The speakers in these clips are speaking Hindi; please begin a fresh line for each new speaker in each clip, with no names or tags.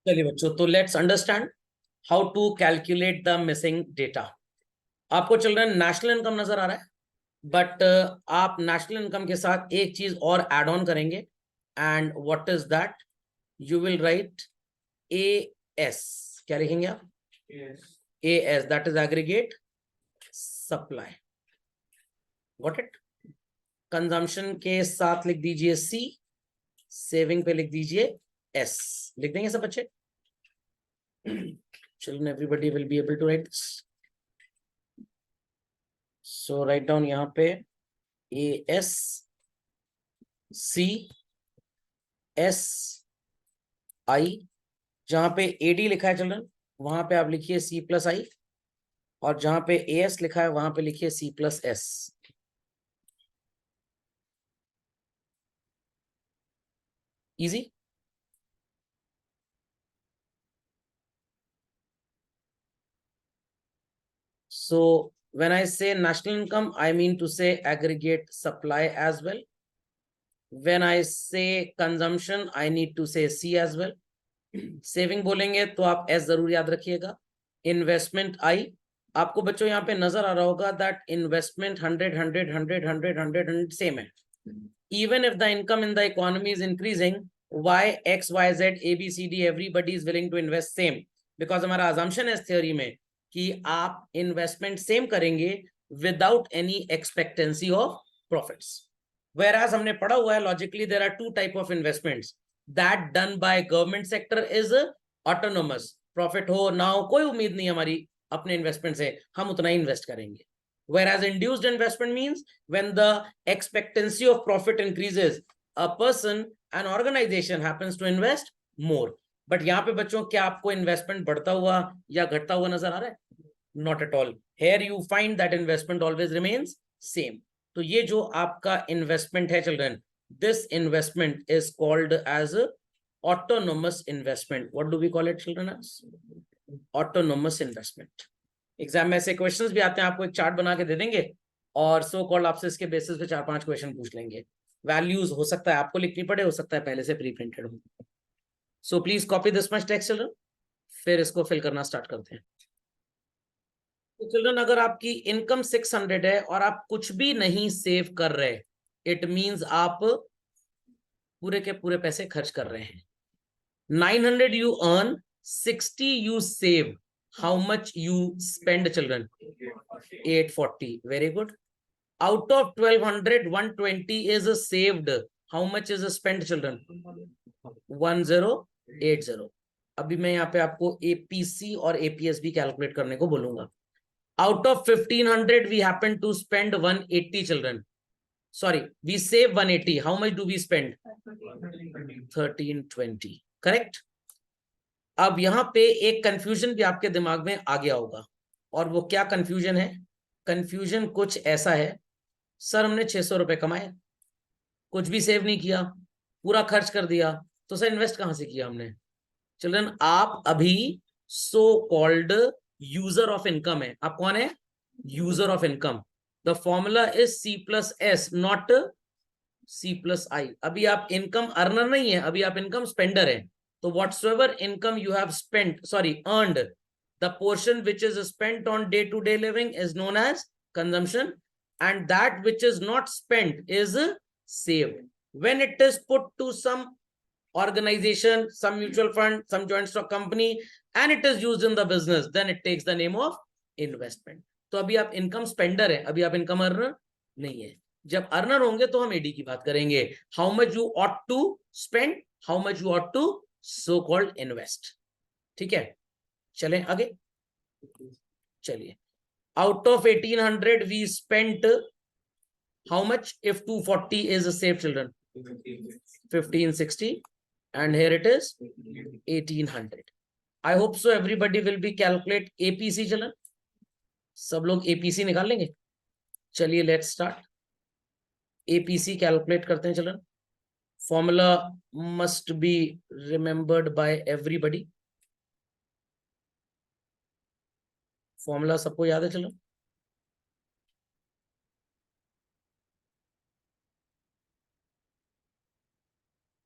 चलिए बच्चों, तो let's understand how to calculate the missing data. आपको चिल्ड्रन नेशनल इनकम नजर आ रहा है, बट आप नेशनल इनकम के साथ एक चीज और एड ऑन करेंगे। And what is that? You will write A S. क्या लिखेंगे आप? A S, that is aggregate supply. Got it? Consumption के साथ लिख दीजिए सी, सेविंग पे लिख दीजिए एस। लिख देंगे सब बच्चे? Children, everybody will be able to write this. So write down यहाँ पे A S C S I. जहां पे एडी लिखा है चिल्ड्रन, वहां पे आप लिखिए सी प्लस आई, और जहां पे ए एस लिखा है वहां पे लिखिए C plus S. Easy? So when I say national income, I mean to say aggregate supply as well. When I say consumption, I need to say C as well. Saving बोलेंगे तो आप एस जरूर याद रखिएगा। Investment I. आपको बच्चों यहाँ पे नजर आ रहा होगा दैट इन्वेस्टमेंट 100 सेम है। Even if the income in the economy is increasing, Y X Y Z A B C D everybody is willing to invest same, because हमारा अजम्पशन है इस थ्योरी में कि आप इन्वेस्टमेंट सेम करेंगे without any expectancy of profits. Whereas हमने पढ़ा हुआ है logically there are two type of investments. that done by government sector is autonomous। Profit हो ना हो कोई उम्मीद नहीं हमारी अपने इन्वेस्टमेंट से, हम उतना ही इन्वेस्ट करेंगे। whereas induced investment means when the expectancy of profit increases, a person, an organization happens to invest more। But यहाँ पे बच्चों क्या आपको इन्वेस्टमेंट बढ़ता हुआ या घटता हुआ नजर आ रहा है? Not at all. here you find that investment always remains same। तो ये जो आपका इन्वेस्टमेंट है children, this investment is called as autonomous investment। What do we call it children as? Autonomous investment। Exam में ऐसे क्वेश्चंस भी आते हैं, आपको एक चार्ट बना के दे देंगे और सो कॉल्ड आपसे इसके बेसिस पे 4-5 क्वेश्चन पूछ लेंगे। वैल्यूज हो सकता है आपको लिखनी पड़े, हो सकता है पहले से प्री प्रिंटेड हो। So please copy this much text children, फिर इसको फिल करना स्टार्ट करते हैं। तो चिल्ड्रन अगर आपकी इनकम 600 है और आप कुछ भी नहीं सेव कर रहे, इट मींस आप पूरे के पूरे पैसे खर्च कर रहे हैं। 900 you earn, 60 you save. How much you spend children? 840। Very good। Out of 1200, 120 is saved। How much is spent children? 1080। अभी मैं यहाँ पे आपको एपीसी और एपीएस भी कैलकुलेट करने को बोलूंगा। Out of 1500 we happen to spend 180 children। Sorry, we save 180। How much do we spend? 1320। Correct। अब यहां पे एक कंफ्यूजन भी आपके दिमाग में आ गया होगा, और वो क्या कंफ्यूजन है? कंफ्यूजन कुछ ऐसा है, सर हमने 600 रुपए कमाए, कुछ भी सेव नहीं किया, पूरा खर्च कर दिया, तो सर इन्वेस्ट कहां से किया हमने? चिल्ड्रन आप अभी so called user of income है। आप कौन है? User of income. The formula is C plus S, not C plus I. अभी आप इनकम अर्नर नहीं है, अभी आप इनकम स्पेंडर है। तो whatsoever income you have spent, sorry, earned, the portion which is spent on day to day living is known as consumption, and that which is not spent is saved। when it is put to some organization, some mutual fund, some joint stock company, and it is used in the business, then it takes the name of investment। तो अभी आप इनकम स्पेंडर है, अभी आप इनकम अर्नर नहीं है। जब अर्नर होंगे तो हम एडी की बात करेंगे। How much you ought to spend, how much you ought to so called invest. ठीक है, चलें आगे। चलिए, out of 1800 we spent how much if 240 is save children? 1560। and here it is 1800। I hope so everybody will be calculate APC चलन, सब लोग APC निकाल लेंगे। चलिए लेट्स स्टार्ट। APC कैलकुलेट करते हैं चलन। Formula must be remembered by everybody. Formula सबको याद है चलन?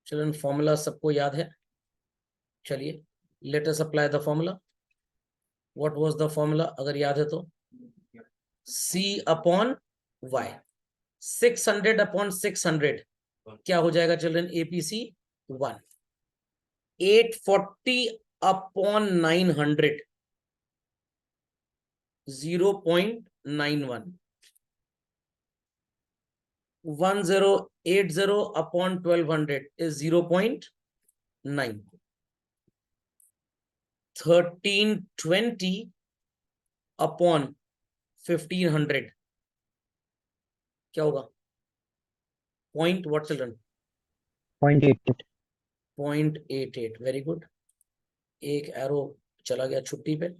चलन फॉर्मूला सबको याद है? चलिए Let us apply the formula. What was the formula? अगर याद है तो C upon Y. 600 upon 600 क्या हो जाएगा children? APC 1. 840 upon 900 0.91. 1080 upon 1200 is 0.9. 1320 upon 1500 क्या होगा? Point what children?
0.88.
0.88. Very good. एक एरो चला गया छुट्टी पे.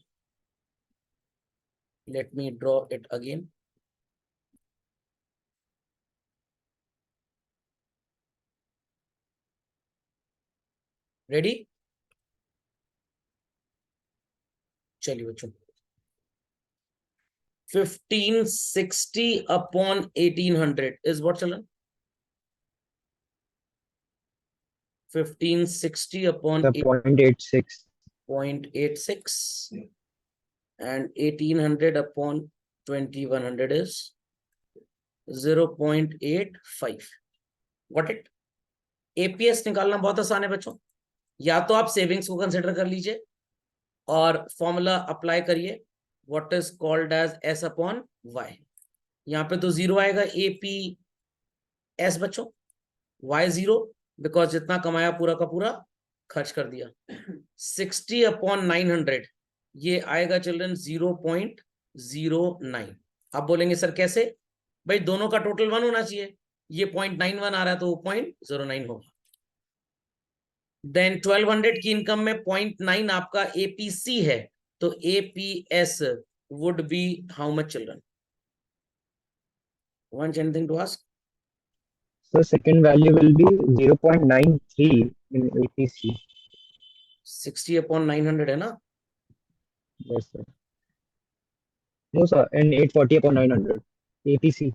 Let me draw it again. Ready? चलिए बच्चों. 1560 upon 1800 is what children? 1560 upon
The 0.86.
0.86 and 1800 upon 2100 is 0.85. Got it? APS निकालना बहुत आसान है बच्चों. या तो आप सेविंग्स को कंसिडर कर लीजिए और फॉर्मूला अप्लाई करिए what is called as S upon Y. यहाँ पे तो 0 आएगा APS बच्चों. Y 0 बिकॉज जितना कमाया पूरा का पूरा खर्च कर दिया. 60 अपॉन 900 ये आएगा चिल्ड्रन 0.09. आप बोलेंगे सर कैसे? भाई दोनों का टोटल 1 होना चाहिए. ये 0.91 आ रहा है तो वो 0.09 होगा. देन 1200 की इनकम में 0.9 आपका APC है तो APS would be how much children? Want anything to ask?
So second value will be 0.93 in APC.
60 upon 900 है ना?
Yes, sir. No, sir. And 840 upon 900. APC.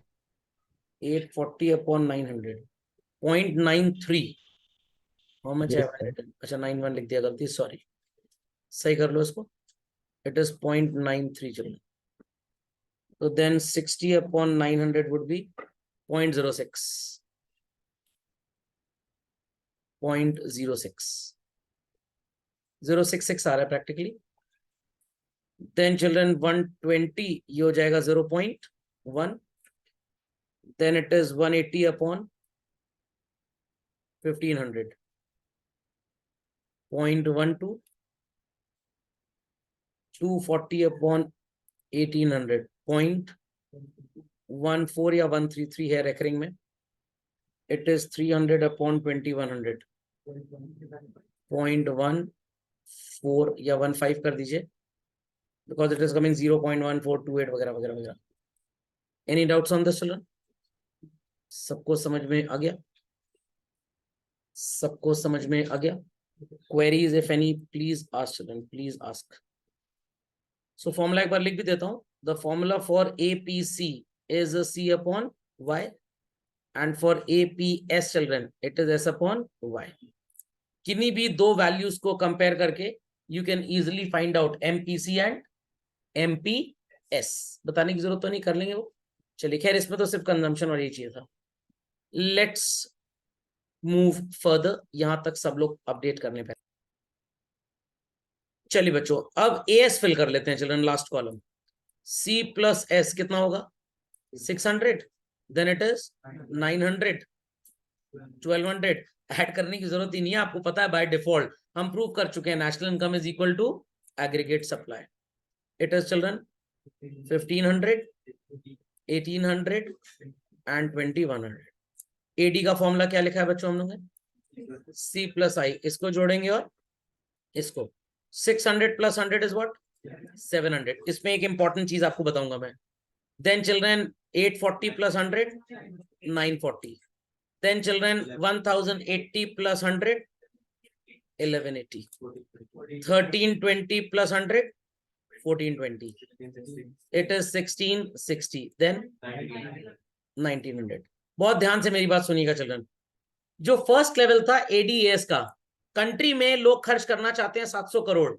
840 upon 900. 0.93. How much
Yes,
have I written? अच्छा 91 लिख दिया गलती. सॉरी. सही कर लो इसको. It is 0.93 children. So then 60 upon 900 would be 0.06. 0.06. 066 आ रहा है practically. Then children 120 ये हो जाएगा 0.1. Then it is 180 upon 1500. 0.12. 240 upon 1800. 0.14 या 133 है रेकरिंग में. It is 300 upon 2100. 0.14 या 15 कर दीजिए because it is coming 0.1428 वगैरह वगैरह वगैरह. Any doubts on this children? सबको समझ में आ गया? सबको समझ में आ गया? Queries if any, please ask children, please ask. So formula एक बार लिख भी देता हूँ. The formula for APC is C upon Y and for APS children it is S upon Y. किन्हीं भी दो values को compare करके you can easily find out MPC and MPS. बताने की जरूरत तो नहीं, कर लेंगे वो. चलिए खैर इसमें तो सिर्फ कंजम्पशन और ये चाहिए था. Let's move further. यहां तक सब लोग अपडेट करने पे. चलिए बच्चों अब AS फिल कर लेते हैं children. Last column C plus S कितना होगा? 600. Then it is 900. 1200 ऐड करने की जरूरत ही नहीं है, आपको पता है बाय डिफॉल्ट हम प्रूव कर चुके हैं national income is equal to aggregate supply. It is children 1500, 1800 and 2100. AD का फॉर्मूला क्या लिखा है बच्चों हम लोगों ने? C plus I. इसको जोड़ेंगे और इसको 600 प्लस 100 इज व्हाट? 700. इसमें एक इंपॉर्टेंट चीज आपको बताऊंगा मैं. Then children 840 plus 100 940. Then children 1080 plus 100 1180. 1320 plus 100 1420. It is 1660. Then 1900. बहुत ध्यान से मेरी बात सुनिएगा चिल्ड्रन. जो फर्स्ट लेवल था ADAS का कंट्री में लोग खर्च करना चाहते हैं 700 करोड़,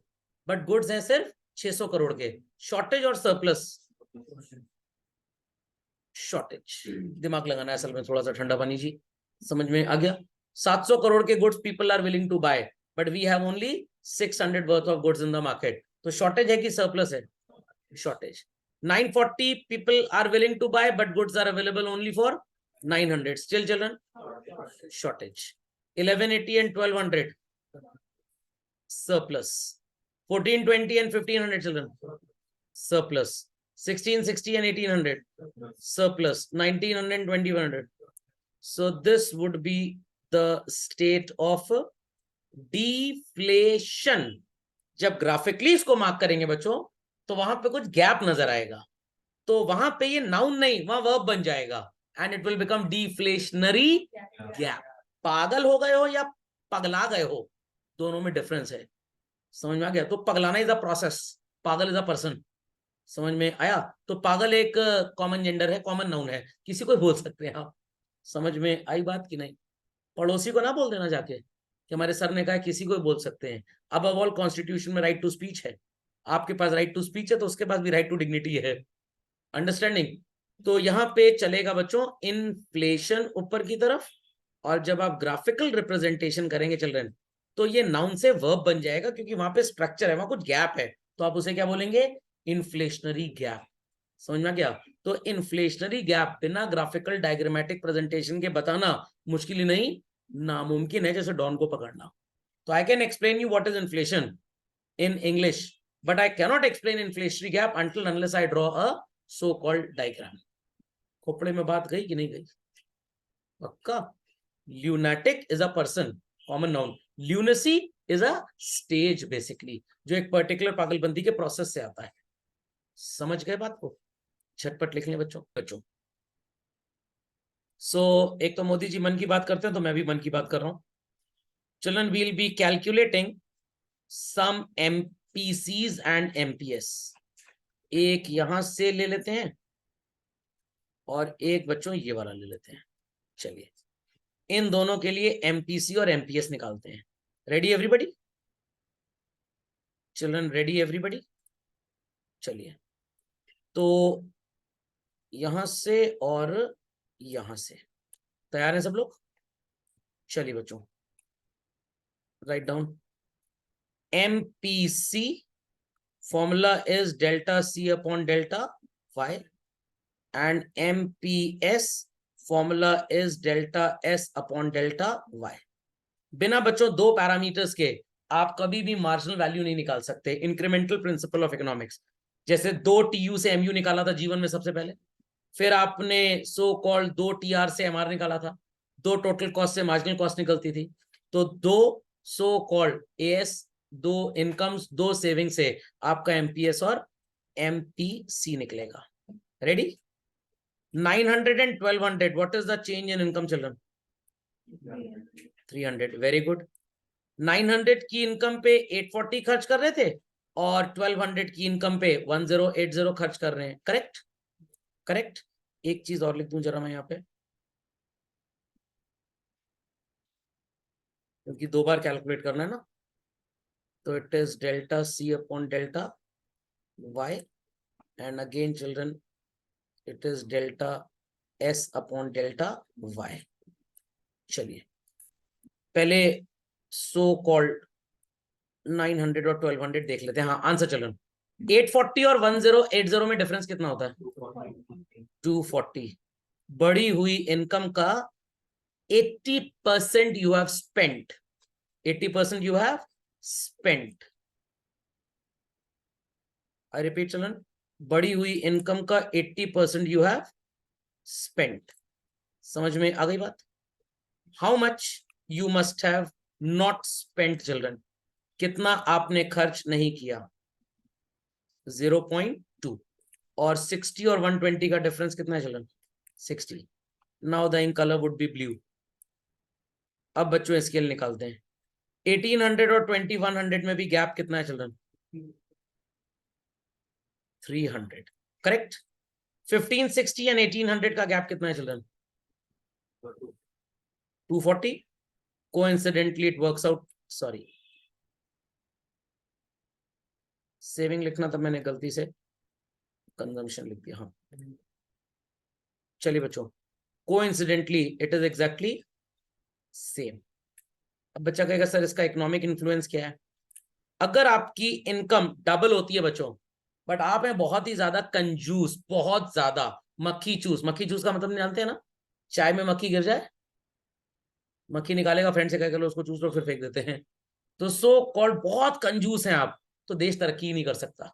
बट गुड्स हैं सिर्फ 600 करोड़ के। शॉर्टेज और सरप्लस? शॉर्टेज। दिमाग लगाना है असल में, थोड़ा सा ठंडा पानी जी, समझ में आ गया? 700 करोड़ के goods people are willing to buy, but we have only 600 worth of goods in the market. तो शॉर्टेज है कि सरप्लस है? Shortage. 940 people are willing to buy, but goods are available only for 900. Still children? Shortage. 1180 and 1200 surplus. 1420 and 1500 children surplus. 1660 and 1800 surplus. 1900 and 2100. So this would be the state of deflation. जब ग्राफिकली इसको मार्क करेंगे बच्चों, तो वहां पे कुछ गैप नजर आएगा, तो वहां पे ये नाउन नहीं, वहां वर्ब बन जाएगा, and it will become deflationary gap. पागल हो गए हो या पगला गए हो, दोनों में डिफरेंस है। समझ में आ गया? तो पगलाना इज अ प्रोसेस, पागल इज अ पर्सन। समझ में आया? तो पागल एक कॉमन जेंडर है, कॉमन नाउन है, किसी को बोल सकते हैं आप। समझ में आई बात कि नहीं? पड़ोसी को ना बोल देना जाके कि हमारे सर ने कहा किसी को भी बोल सकते हैं। अब ऑल कॉन्स्टिट्यूशन में राइट टू स्पीच है, आपके पास राइट टू स्पीच है, तो उसके पास भी राइट टू डिग्निटी है। अंडरस्टैंडिंग? तो यहां पे चलेगा बच्चों इन्फ्लेशन ऊपर की तरफ, और जब आप ग्राफिकल रिप्रेजेंटेशन करेंगे चिल्ड्रन, तो ये नाउन से वर्ब बन जाएगा, क्योंकि वहां पे स्ट्रक्चर है, वहां कुछ गैप है, तो आप उसे क्या बोलेंगे? Inflationary gap. समझ में गया? तो इन्फ्लेशनरी गैप बिना ग्राफिकल डायग्रामेटिक प्रेजेंटेशन के बताना मुश्किल ही नहीं, नामुमकिन है, जैसे डॉन को पकड़ना। तो I can explain you what is inflation in English, but I cannot explain inflationary gap until unless I draw a so-called diagram. खोपड़े में बात गई कि नहीं गई? पक्का? Lunatic is a person, common noun. Lunacy is a stage basically, जो एक पर्टिकुलर पागलपंती के प्रोसेस से आता है। समझ गए बात को? झटपट लिख लें बच्चों। सो एक तो मोदी जी मन की बात करते हैं, तो मैं भी मन की बात कर रहा हूं। Children, we'll be calculating some MPCs and MPS। एक यहां से ले लेते हैं और एक बच्चों ये वाला ले लेते हैं। चलिए इन दोनों के लिए एमपीसी और एमपीएस निकालते हैं। Ready everybody? Children ready everybody? चलिए तो यहां से और यहां से तैयार हैं सब लोग? चलिए बच्चों write down. MPC formula is delta C upon delta Y, and MPS formula is delta S upon delta Y। बिना बच्चों दो पैरामीटर्स के आप कभी भी मार्जिनल वैल्यू नहीं निकाल सकते। इंक्रीमेंटल प्रिंसिपल ऑफ इकोनॉमिक्स, जैसे 2 TU से MU निकाला था जीवन में सबसे पहले, फिर आपने सो कॉल्ड 2 TR से MR निकाला था, 2 टोटल कॉस्ट से मार्जिनल कॉस्ट निकलती थी, तो 2 so called AS, 2 incomes, 2 saving से आपका MPS और MPC निकलेगा। Ready? 900 and 1200, what is the change in income children? 300। Very good. 900 की इनकम पे 840 खर्च कर रहे थे, और 1200 की इनकम पे 1080 खर्च कर रहे हैं। करेक्ट? करेक्ट। एक चीज और लिख दूं जरा मैं यहाँ पे, क्योंकि दो बार कैलकुलेट करना है ना। तो it is delta C upon delta Y, and again children it is delta S upon delta Y। चलिए पहले सो कॉल्ड 900 और 1200 देख लेते हैं। हाँ आंसर चिल्ड्रन, 840 और 1080 में डिफरेंस कितना होता है? 240। बढ़ी हुई इनकम का 80% you have spent, 80% you have spent। I repeat children, बढ़ी हुई इनकम का 80% you have spent। समझ में आ गई बात? How much you must have not spent children, कितना आपने खर्च नहीं किया? 0.2। और 60 और 120 का डिफरेंस कितना है children? 60। Now the ink colour would be blue. अब बच्चों स्केल निकालते हैं। 1800 और 2100 में भी गैप कितना है चिल्ड्रन? 300। करेक्ट? 1560 एंड 1800 का गैप कितना है children? 240। Coincidentally it works out sorry, saving लिखना था मैंने गलती से, कंजम्पशन लिख दिया। हाँ चलिए बच्चों, coincidentally it is exactly same. अब बच्चा कहेगा सर इसका इकोनॉमिक इन्फ्लुएंस क्या है? अगर आपकी इनकम डबल होती है बच्चों, बट आप हैं बहुत ही ज्यादा कंजूस, बहुत ज्यादा मक्खी चूस, मक्खी चूस का मतलब नहीं जानते हैं ना, चाय में मक्खी गिर जाए, मक्खी निकालेगा, फ्रेंड से कह लो उसको चूस लो, फिर फेंक देते हैं। तो सो कॉल्ड बहुत कंजूस हैं आप, तो देश तरक्की ही नहीं कर सकता।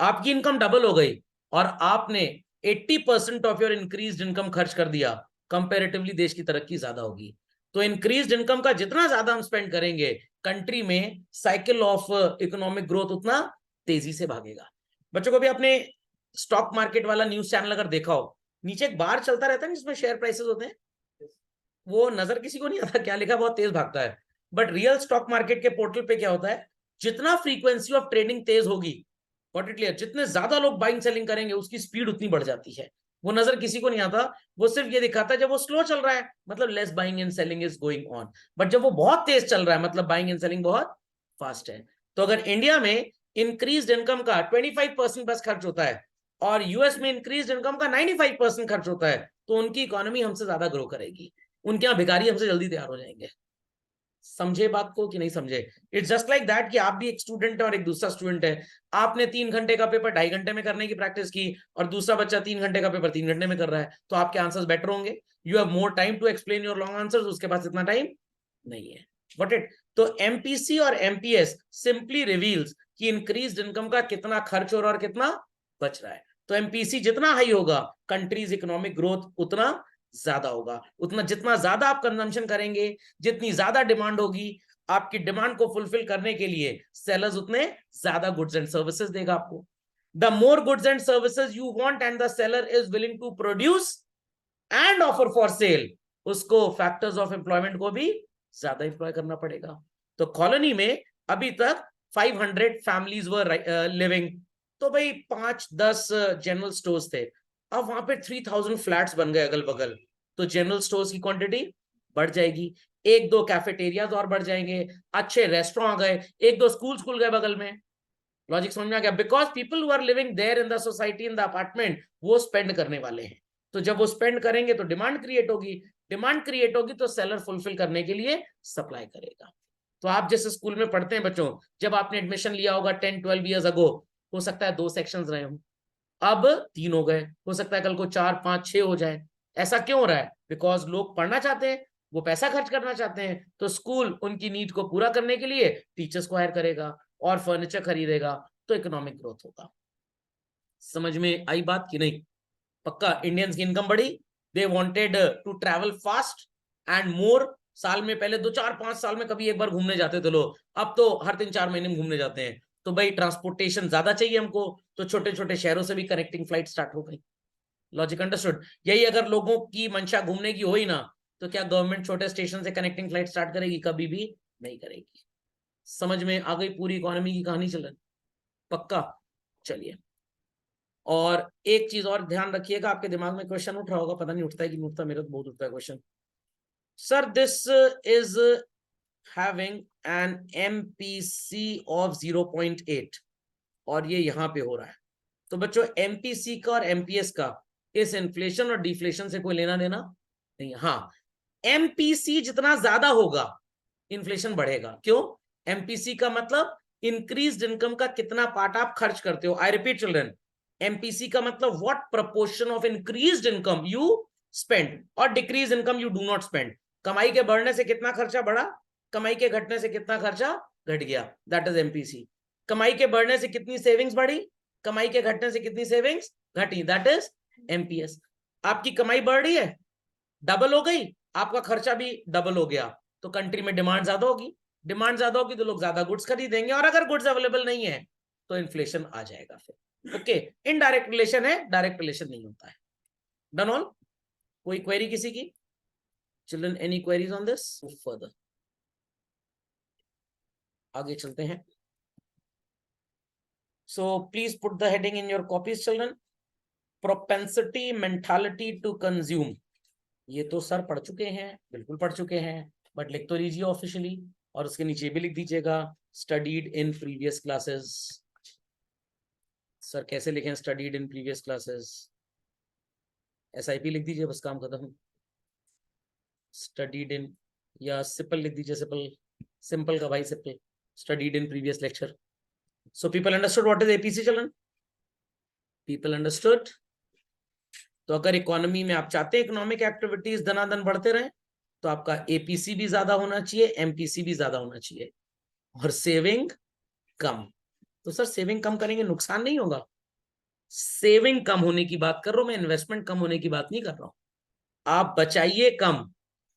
आपकी इनकम डबल हो गई और आपने 80% ऑफ योर इंक्रीज इनकम खर्च कर दिया, कंपेरेटिवली देश की तरक्की ज्यादा होगी। तो इंक्रीज इनकम का जितना ज्यादा हम स्पेंड करेंगे, कंट्री में साइकिल ऑफ इकोनॉमिक ग्रोथ उतना तेजी से भागेगा। बच्चों को भी आपने स्टॉक मार्केट वाला न्यूज चैनल अगर देखा हो, नीचे एक बार चलता रहता है जिसमें शेयर प्राइसेस होते हैं, वो नजर किसी को नहीं आता क्या लिखा, बहुत तेज भागता है। बट रियल स्टॉक मार्केट के पोर्टल पे क्या होता है, जितना फ्रीक्वेंसी ऑफ ट्रेडिंग तेज होगी, व्हाट इट क्लियर, जितने ज्यादा लोग बाइंग सेलिंग करेंगे उसकी स्पीड उतनी बढ़ जाती है। वो नजर किसी को नहीं आता, वो सिर्फ ये दिखाता है जब वो स्लो चल रहा है मतलब less buying and selling is going on, but जब वो बहुत तेज चल रहा है मतलब बाइंग एंड सेलिंग बहुत फास्ट है। तो अगर इंडिया में इंक्रीज इनकम का 25% बस खर्च होता है और यूएस में इंक्रीज इनकम का 95% खर्च होता है, तो उनकी इकोनॉमी हमसे ज्यादा ग्रो करेगी, उनके यहाँ भिखारी हमसे जल्दी तैयार हो जाएंगे। समझे बात को कि नहीं समझे? इट्स जस्ट लाइक दैट कि आप भी एक स्टूडेंट है और एक दूसरा स्टूडेंट है, आपने 3 घंटे का पेपर 2.5 घंटे में करने की प्रैक्टिस की और दूसरा बच्चा 3 घंटे का पेपर 3 घंटे में कर रहा है, तो आपके आंसर्स बेटर होंगे, you have more time to explain your long answers, उसके पास इतना टाइम नहीं है। वॉट इट, तो एमपीसी और एमपीएस सिंपली रिवील्स कि इंक्रीज इनकम का कितना खर्च हो रहा है और कितना बच रहा है। तो एमपीसी जितना हाई होगा, कंट्रीज इकोनॉमिक ग्रोथ उतना ज्यादा होगा, उतना जितना ज्यादा आप कंजम्पशन करेंगे, जितनी ज्यादा डिमांड होगी, आपकी डिमांड को फुलफिल करने के लिए सेलर्स उतने ज्यादा गुड्स एंड सर्विसेज देगा आपको। The more goods and services you want and the seller is willing to produce and offer for sale, उसको फैक्टर्स ऑफ एम्प्लॉयमेंट को भी ज्यादा एम्प्लॉय करना पड़ेगा। तो कॉलोनी में अभी तक 500 फैमिलीज वर लिविंग, तो भाई 5-10 जनरल स्टोर्स थे, अब वहां पे 3000 फ्लैट्स बन गए अगल बगल, तो जनरल स्टोर्स की क्वांटिटी बढ़ जाएगी, 1-2 कैफेटेरियाज और बढ़ जाएंगे, अच्छे रेस्टोरेंट आ गए, 1-2 स्कूल गए बगल में। लॉजिक समझ में आ गया? Because people who are living there in the society in the apartment, वो स्पेंड करने वाले हैं, तो जब वो स्पेंड करेंगे तो डिमांड क्रिएट होगी, डिमांड क्रिएट होगी तो सेलर फुलफिल करने के लिए सप्लाई करेगा। तो आप जैसे स्कूल में पढ़ते हैं बच्चों, जब आपने एडमिशन लिया होगा 10-12 ईयर्स अगो, हो सकता है 2 सेक्शंस रहे हों, अब 3 हो गए, हो सकता है कल को 4-5-6 हो जाए। ऐसा क्यों हो रहा है? बिकॉज लोग पढ़ना चाहते हैं, वो पैसा खर्च करना चाहते हैं, तो स्कूल उनकी नीड को पूरा करने के लिए टीचर्स को हायर करेगा और फर्नीचर खरीदेगा, तो इकोनॉमिक ग्रोथ होगा। समझ में आई बात कि नहीं? पक्का इंडियंस की इनकम बढ़ी, they wanted to travel fast and more, साल में पहले 2-4-5 साल में कभी एक बार घूमने जाते थे लोग, अब तो हर 3-4 महीने में घूमने जाते हैं। तो भाई ट्रांसपोर्टेशन ज्यादा चाहिए हमको, तो छोटे छोटे शहरों से भी कनेक्टिंग फ्लाइट स्टार्ट हो गई। Logic understood? यही अगर लोगों की मंशा घूमने की हुई ना, तो क्या गवर्नमेंट छोटे स्टेशन से कनेक्टिंग फ्लाइट स्टार्ट करेगी? कभी भी नहीं करेगी। समझ में आ गई पूरी इकोनॉमी की कहानी चलन? पक्का? चलिए, और एक चीज और ध्यान रखिएगा, आपके दिमाग में क्वेश्चन उठ रहा होगा, पता नहीं उठता है कि नहीं उठता, मेरा तो बहुत उठता है question, sir this is having an MPC of 0.8 और ये यहां पे हो रहा है, तो बच्चों एमपीसी का और एमपीएस का इस इन्फ्लेशन और डिफ्लेशन से कोई लेना देना नहीं। हाँ, एमपीसी जितना ज्यादा होगा इन्फ्लेशन बढ़ेगा। क्यों? एमपीसी का मतलब इंक्रीज इनकम का कितना पार्ट आप खर्च करते हो। आई रिपीट चिल्ड्रन, एमपीसी का मतलब what proportion of increase income you spend और decrease income you do not spend. कमाई के बढ़ने से कितना खर्चा बढ़ा, कमाई के घटने से कितना खर्चा घट गया, दैट इज एमपीसी। कमाई के बढ़ने से कितनी सेविंग्स बढ़ी, कमाई के घटने से कितनी सेविंग्स घटी, दैट इज एमपीएस। आपकी कमाई बढ़ रही है, डबल हो गई, आपका खर्चा भी डबल हो गया, तो कंट्री में डिमांड ज्यादा होगी, डिमांड ज्यादा होगी तो लोग ज्यादा गुड्स खरीदेंगे, और अगर गुड्स अवेलेबल नहीं है तो इन्फ्लेशन आ जाएगा फिर। ओके, इनडायरेक्ट रिलेशन है, डायरेक्ट रिलेशन नहीं होता है। Done all? कोई क्वेरी किसी की? Children any queries on this? Further आगे चलते हैं। So please put the heading in your copies children, propensity mentality to consume. ये तो सर पढ़ चुके हैं, बिल्कुल पढ़ चुके हैं, बट लिख तो लीजिए ऑफिशियली, और उसके नीचे भी लिख दीजिएगा studied in previous classes. Sir कैसे लिखें studied in previous classes? SIP लिख दीजिए, बस काम खत्म। स्टडीड इन, या सिंपल लिख दीजिए, सिंपल, सिंपल का भाई simple, studied in previous lecture. So people understood what is APC children? People understood? तो अगर इकोनॉमी में आप चाहते हैं इकोनॉमिक एक्टिविटीज दनादन बढ़ते रहे, तो आपका APC भी ज्यादा होना चाहिए, MPC भी ज्यादा होना चाहिए, और सेविंग कम। तो सर सेविंग कम करेंगे नुकसान नहीं होगा? सेविंग कम होने की बात कर रहा हूं मैं, इन्वेस्टमेंट कम होने की बात नहीं कर रहा हूं। आप बचाइए कम,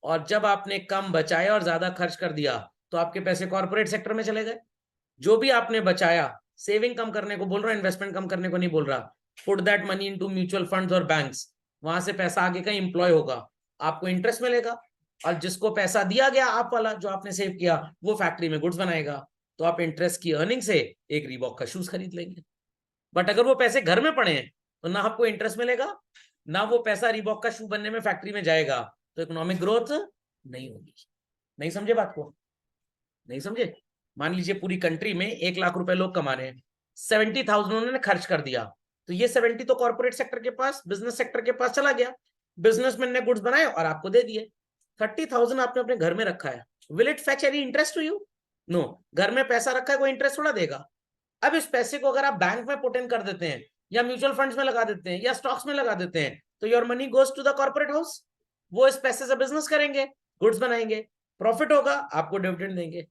और जब आपने कम बचाया और ज्यादा खर्च कर दिया, तो आपके पैसे कॉर्पोरेट सेक्टर में चले गए। जो भी आपने बचाया, सेविंग कम करने को बोल रहा, इन्वेस्टमेंट कम करने को नहीं बोल रहा। Put that money into mutual funds और बैंक्स, वहां से पैसा आगे का इंप्लॉय होगा, आपको इंटरेस्ट मिलेगा, और जिसको पैसा दिया गया आप वाला जो आपने सेव किया, वो फैक्ट्री में गुड्स बनाएगा, तो आप इंटरेस्ट की अर्निंग से एक रीबॉक का शूज खरीद लेंगे। बट अगर वो पैसे घर में पड़े हैं, तो ना आपको इंटरेस्ट मिलेगा, ना वो पैसा रीबॉक का शू बनने में फैक्ट्री में जाएगा, तो इकोनॉमिक ग्रोथ नहीं होगी। नहीं समझे बात को? नहीं समझे? मान लीजिए पूरी कंट्री में 1 लाख रुपए लोग कमा रहे हैं, 70,000 उन्होंने खर्च कर दिया, तो ये 70 तो कॉर्पोरेट सेक्टर के पास, बिजनेस सेक्टर के पास चला गया, बिजनेसमैन ने गुड्स बनाए और आपको दे दिए। 30,000 आपने अपने घर में रखा है, will it fetch any interest to you? No. घर में पैसा रखा है, कोई इंटरेस्ट थोड़ा देगा। अब इस पैसे को अगर आप बैंक में पुट इन कर देते हैं, या म्यूचुअल फंड्स में लगा देते हैं, या स्टॉक्स में लगा देते हैं, तो your money goes to the corporate house. वो इस पैसे से बिजनेस करेंगे, गुड्स बनाएंगे, प्रॉफिट होगा, आपको डिविडेंड देंगे।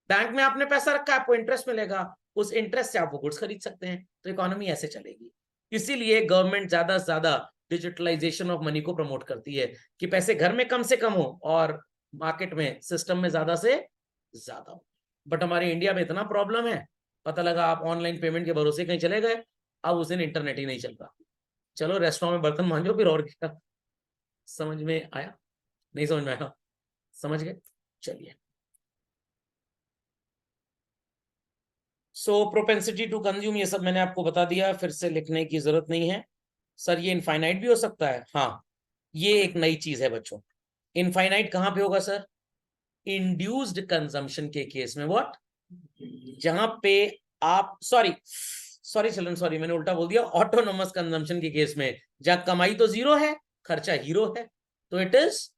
बैंक में आपने पैसा रखा है, आपको इंटरेस्ट मिलेगा, उस इंटरेस्ट से आप वो गुड्स खरीद सकते हैं, तो इकोनॉमी ऐसे चलेगी। इसीलिए गवर्नमेंट ज्यादा से ज्यादा डिजिटलाइजेशन ऑफ मनी को प्रमोट करती है, कि पैसे घर में कम से कम हो और मार्केट में, सिस्टम में ज्यादा से ज्यादा हो। बट हमारे इंडिया में इतना प्रॉब्लम है, पता लगा आप ऑनलाइन पेमेंट के भरोसे कहीं चले गए, अब उस दिन इंटरनेट ही नहीं चल रहा। चलो रेस्टोरेंट में बर्तन मांजो फिर, और क्या। समझ में आया? नहीं समझ में आया? समझ गए? चलिए। सो प्रोपेंसिटी टू कंज्यूम, ये सब मैंने आपको बता दिया, फिर से लिखने की जरूरत नहीं है। सर ये इनफाइनाइट भी हो सकता है? हाँ, ये एक नई चीज है बच्चों। इनफाइनाइट कहां पे होगा सर? इंड्यूस्ड कंजम्पशन के केस में। व्हाट? जहां पे आप, सॉरी सॉरी चिल्ड्रन, सॉरी मैंने उल्टा बोल दिया। ऑटोनोमस कंजम्पशन के केस में, जहां कमाई तो जीरो है, खर्चा हीरो है, तो इट इज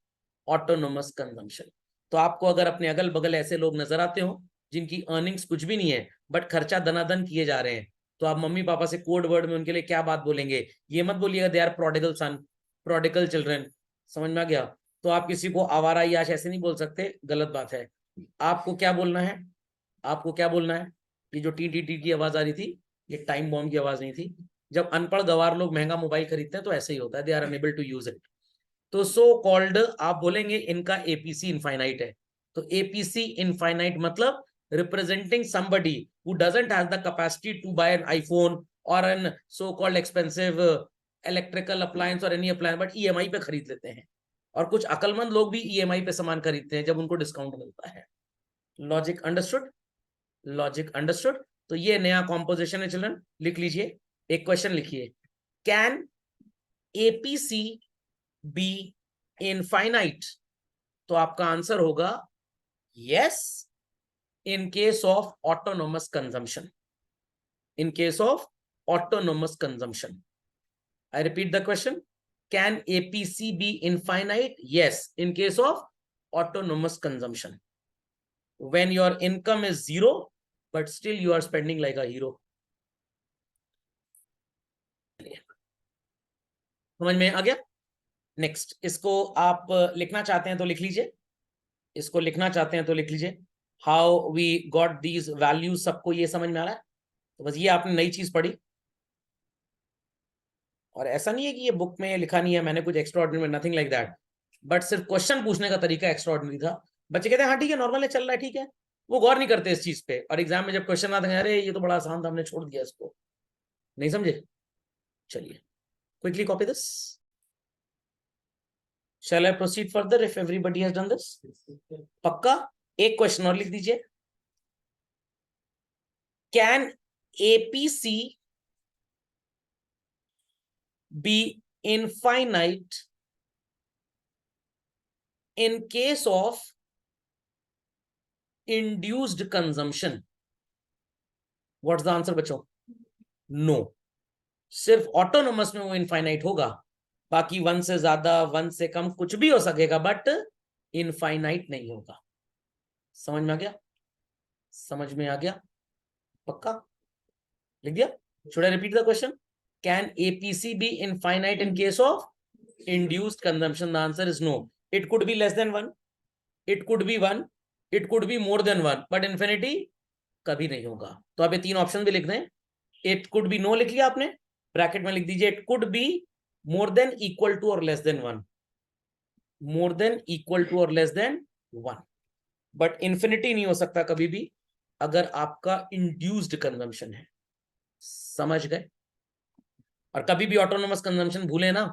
ऑटोनोमस कंजम्पशन। तो आपको अगर अपने अगल बगल ऐसे लोग नजर आते हो जिनकी अर्निंग्स कुछ भी नहीं है, बट खर्चा दनादन किए जा रहे हैं, तो आप मम्मी पापा से कोड वर्ड में उनके लिए क्या बात बोलेंगे? ये मत बोलिएगा they are prodigal son, prodigal children. समझ में आ गया? तो आप किसी को आवारा याश ऐसे नहीं बोल सकते, गलत बात है। आपको क्या बोलना है? आपको क्या बोलना है? ये जो टी टी टी की आवाज आ रही थी, ये टाइम बॉम्ब की आवाज नहीं थी। जब अनपढ़ गवार लोग महंगा मोबाइल खरीदते हैं, तो ऐसे ही होता है, they are unable to use it. तो सो कॉल्ड आप बोलेंगे इनका APC इनफाइनाइट है। तो APC इनफाइनाइट मतलब representing somebody who doesn't have the capacity to buy an iPhone or an so called expensive electrical appliance or any appliance, but EMI पे खरीद लेते हैं। और कुछ अकलमंद लोग भी EMI पे सामान खरीदते हैं जब उनको डिस्काउंट मिलता है। Logic understood? Logic understood? तो ये नया कॉम्पोजिशन है चिल्ड्रन, लिख लीजिए। एक क्वेश्चन लिखिए, कैन APC बी इनफाइनाइट? तो आपका आंसर होगा yes, in case of autonomous consumption. In case of autonomous consumption. I repeat the question, can APC B infinite? Yes, in case of autonomous consumption, when your income is zero but still you are spending like a hero। समझ में आ गया? नेक्स्ट, इसको आप लिखना चाहते हैं तो लिख लीजिए, इसको लिखना चाहते हैं तो लिख लीजिए। How we got these values, सबको ये समझ में आ रहा है? तो बस ये आपने नई चीज पढ़ी, और ऐसा नहीं है कि ये बुक में लिखा नहीं है, मैंने कुछ extra ordinary, nothing like that, but सिर्फ क्वेश्चन पूछने का तरीका एक्स्ट्रा ऑर्डिनरी था। बच्चे कहते हैं हाँ ठीक है, नॉर्मल है, चल रहा है, ठीक है, वो गौर नहीं करते इस चीज पे, और एग्जाम में जब क्वेश्चन आते हैं, अरे ये तो बड़ा आसान था, हमने छोड़ दिया इसको। नहीं समझे? चलिए, quickly copy this. Shall I proceed further if everybody has done this? पक्का? एक क्वेश्चन और लिख दीजिए, can APC be infinite in case of induced consumption? What's the answer बच्चों? नो। सिर्फ ऑटोनोमस में वो इनफाइनाइट होगा, बाकी 1 से ज्यादा 1 से कम कुछ भी हो सकेगा, बट इनफाइनाइट नहीं होगा। समझ में आ गया? समझ में आ गया? पक्का? लिख दिया? Should I repeat the question? Can APC B infinite in case of induced consumption? The answer is no. It could be less than 1, it could be 1, it could be more than 1, but infinity कभी नहीं होगा। तो आप ये 3 ऑप्शन भी लिख दें। इट कुड बी नो लिख लिया आपने, ब्रैकेट में लिख दीजिए it could be more than equal to और less than 1, more than equal to और लेस देन 1, बट इंफिनिटी नहीं हो सकता कभी भी अगर आपका इंड्यूस्ड कंजम्पशन है। समझ गए? और कभी भी ऑटोनोमस कंजम्पशन भूले ना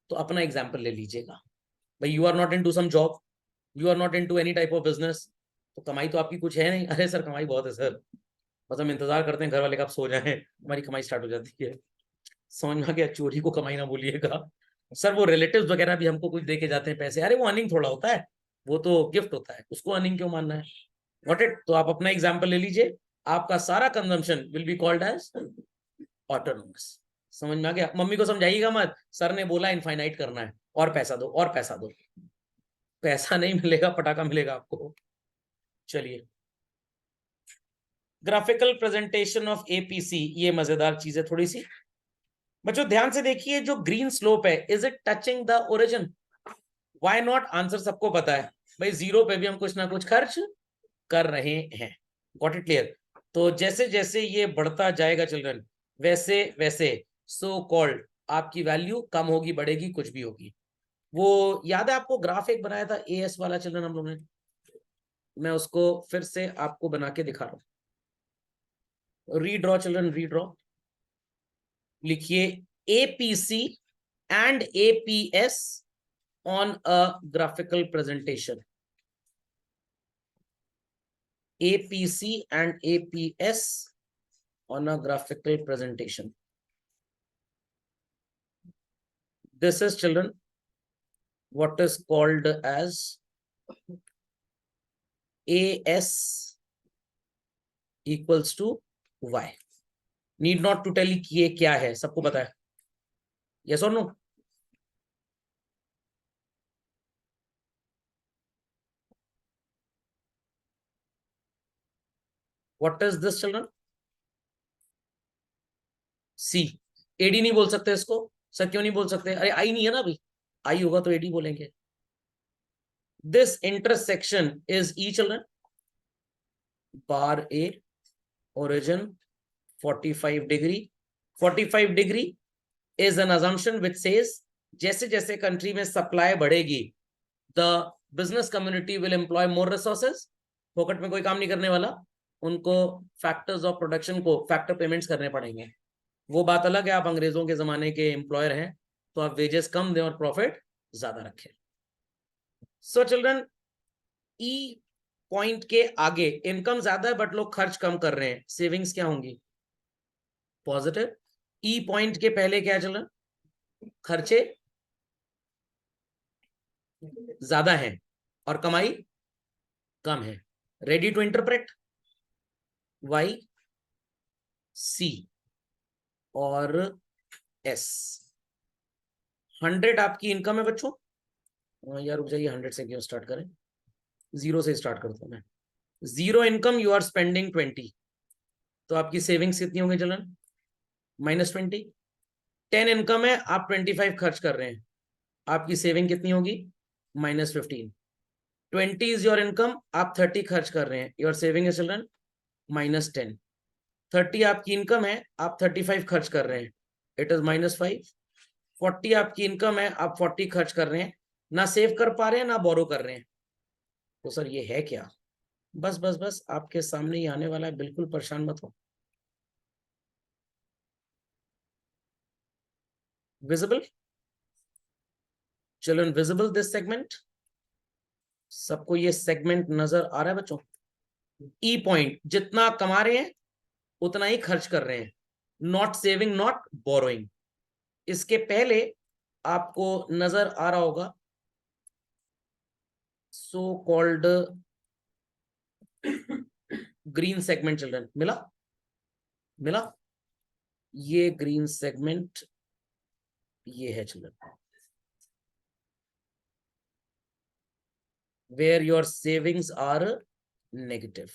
तो अपना एग्जाम्पल ले लीजिएगा। भाई you are not into some job, you are not into any type of business, तो कमाई तो आपकी कुछ है नहीं। अरे सर कमाई बहुत है सर, बस हम इंतजार करते हैं घर वाले कब सो जाएं, हमारी कमाई स्टार्ट हो जाती है। समझ में आ गया? चोरी को कमाई ना बोलिएगा सर। वो रिलेटिव्स वगैरह भी हमको कुछ दे के जाते हैं पैसे, अरे वो अर्निंग थोड़ा होता है, वो तो गिफ्ट होता है, उसको अर्निंग क्यों मानना है? Got it? तो आप अपना एग्जाम्पल ले लीजिए, आपका सारा consumption will be called as autonomous. समझ में आ गया? मम्मी को समझाइएगा मत, सर ने बोला इनफाइनाइट करना है, और पैसा दो और पैसा दो, पैसा नहीं मिलेगा, पटाखा मिलेगा आपको। चलिए, ग्राफिकल प्रेजेंटेशन ऑफ एपीसी, ये मजेदार चीज है थोड़ी सी। बच्चों ध्यान से देखिए, जो ग्रीन स्लोप है, is it touching the origin? Why not? Answer सबको पता है भाई, जीरो पे भी हम कुछ ना कुछ खर्च कर रहे हैं। Got it clear? तो जैसे जैसे ये बढ़ता जाएगा चिल्ड्रन, वैसे वैसे सो कॉल्ड आपकी वैल्यू कम होगी, बढ़ेगी, कुछ भी होगी। वो याद है आपको ग्राफ एक बनाया था एएस वाला चिल्ड्रन हम लोग ने? मैं उसको फिर से आपको बना के दिखा रहा हूं। Redraw children, redraw. लिखिए APC and APS on a graphical presentation. APC and APS on a graphical presentation. This is children what is called as AS equals to Y. Need not to tell कि ये क्या है, सबको पता है? Yes or no? What is this children? C. AD नहीं बोल सकते इसको? सर क्यों नहीं बोल सकते? अरे आई नहीं है ना अभी, आई होगा तो AD बोलेंगे। This intersection is E children, bar A, origin 45 degree. 45 degree is an assumption which says जैसे जैसे कंट्री में सप्लाई बढ़ेगी, the business community will employ more resources. फोकट में कोई काम नहीं करने वाला, उनको फैक्टर्स ऑफ प्रोडक्शन को फैक्टर पेमेंट्स करने पड़ेंगे। वो बात अलग है, आप अंग्रेजों के जमाने के एम्प्लॉयर हैं तो आप वेजेस कम दें और प्रॉफिट ज्यादा रखें। सो चिल्ड्रन, ई पॉइंट के आगे इनकम ज्यादा है बट लोग खर्च कम कर रहे हैं, सेविंग्स क्या होंगी? पॉजिटिव। ई पॉइंट के पहले क्या चिल्ड्रन? खर्चे ज्यादा है और कमाई कम है। Ready to interpret? Y, C और एस। 100 आपकी इनकम है बच्चों। यार रुक जाइए, 100 से क्यों स्टार्ट करें, 0 से स्टार्ट करता हूं मैं। 0 इनकम, यू आर स्पेंडिंग 20, तो आपकी सेविंग्स कितनी होंगी चलन? -20। 10 इनकम है, आप 25 खर्च कर रहे हैं, आपकी सेविंग कितनी होगी? -15। 20 इज योर इनकम, आप 30 खर्च कर रहे हैं, योर सेविंग इज चिल्ड्रन -10। 30 आपकी इनकम है, आप 35 खर्च कर रहे हैं, इट इज -5। 40 आपकी इनकम है, आप 40 खर्च कर रहे हैं, ना सेव कर पा रहे हैं ना बोरो कर रहे हैं। तो सर ये है क्या? बस बस बस आपके सामने ही आने वाला है, बिल्कुल परेशान मत हो। Visible children, visible this segment? सबको ये सेगमेंट नजर आ रहा है बच्चों? ई पॉइंट, जितना कमा रहे हैं उतना ही खर्च कर रहे हैं, नॉट सेविंग नॉट बोरोइंग। इसके पहले आपको नजर आ रहा होगा so called green segment children, मिला ये ग्रीन सेगमेंट ये है children, where your savings are negative.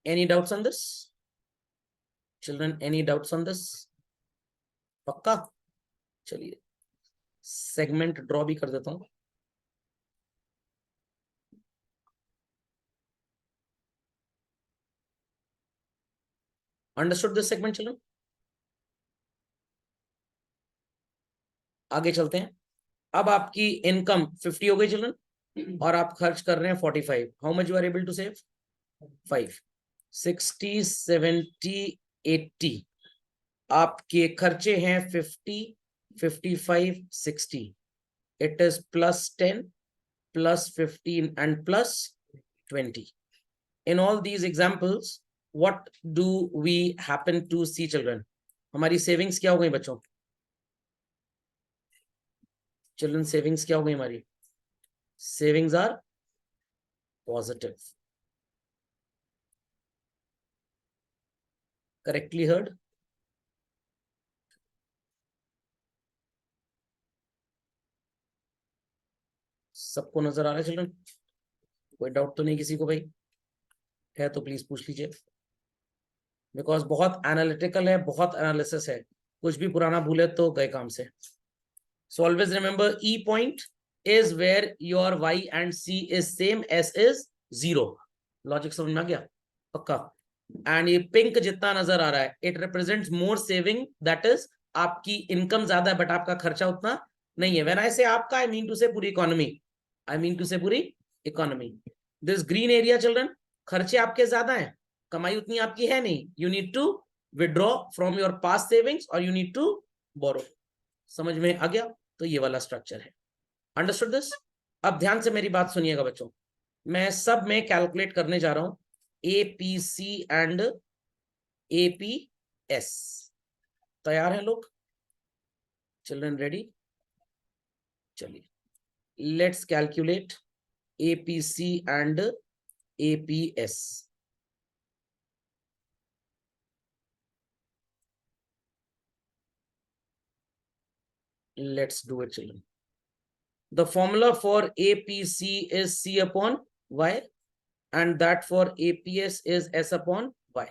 Any doubts on this? Children, any doubts on this? पक्का? चलिए सेगमेंट ड्रॉ भी कर देता हूं. Understood this segment children? आगे चलते हैं. अब आपकी इनकम 50 हो गई चिल्ड्रन और आप खर्च कर रहे हैं 45. How much you are able to save? 5. 60, 70, 80. आपके खर्चे हैं 50, 55, 60. It is plus 10, plus 15 and plus 20. In all these examples, what do we happen to see children? हमारी सेविंग्स क्या हो गई बच्चों? चिल्ड्रन सेविंग्स क्या हो गई हमारी? Savings are positive. Correctly heard? सबको नजर आ रहा है चिल्ड्रन? कोई डाउट तो नहीं किसी को? भाई है तो प्लीज पूछ लीजिए, बिकॉज बहुत एनालिटिकल है, बहुत एनालिसिस है. कुछ भी पुराना भूले तो गए काम से. So always remember E point is where your Y and C is same, S is 0. Logic समझ में आ गया? पक्का. And ये पिंक जितना नजर आ रहा है, it represents more saving, that is आपकी इनकम ज्यादा है बट आपका खर्चा उतना नहीं है. When I say आपका, I mean to say पूरी economy. I mean to say पूरी economy. This green area children, खर्चे आपके ज्यादा हैं, कमाई उतनी आपकी है नहीं. You need to withdraw from your past savings or you need to borrow. समझ में आ गया? तो ये वाला स्ट्रक्चर है. Understood this? अब ध्यान से मेरी बात सुनिएगा बच्चों. मैं सब में कैलकुलेट करने जा रहा हूं APC एंड APS. तैयार हैं लोग? Children ready? चलिए let's calculate APC and APS. Let's do it children. The formula for APC is C upon Y and that for APS is S upon Y.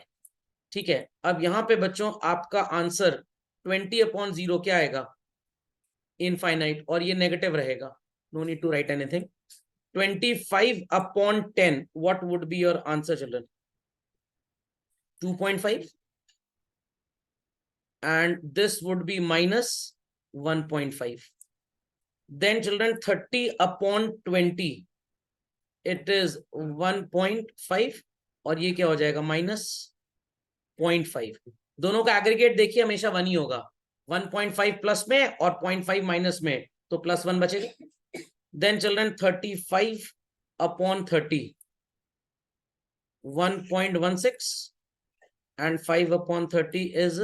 ठीक है. अब यहां पे बच्चों आपका आंसर 20 upon 0 क्या आएगा? इनफाइनाइट. और ये नेगेटिव रहेगा. No need to write anything. 25 upon 10, what would be your answer children? 2.5. and this would be minus 1.5. Then children 30 upon 20, it is 1.5 और ये क्या हो जाएगा? माइनस 0.5. दोनों का एग्रीगेट देखिए हमेशा 1 ही होगा. 1.5 प्लस में और 0.5 माइनस में, तो प्लस 1 बचेगा. Then children 35 upon 30, 1.16 and 5 upon 30 is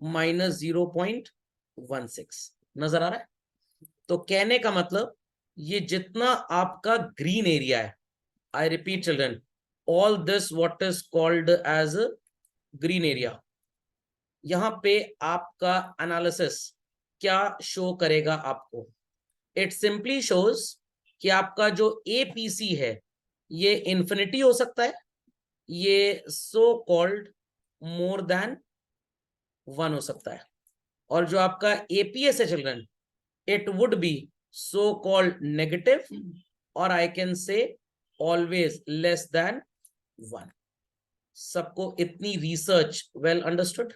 minus 0.16. नजर आ रहा है? तो कहने का मतलब ये जितना आपका ग्रीन एरिया है, I repeat children, all this what is called as green area. यहां पे आपका एनालिसिस क्या शो करेगा आपको? इट सिंपली शोज कि आपका जो APC है ये इंफिनिटी हो सकता है, ये सो कॉल्ड मोर देन 1 हो सकता है, और जो आपका APS है children, it would be so called negative or I can say always less than 1. सबको इतनी रिसर्च वेल अंडरस्टूड?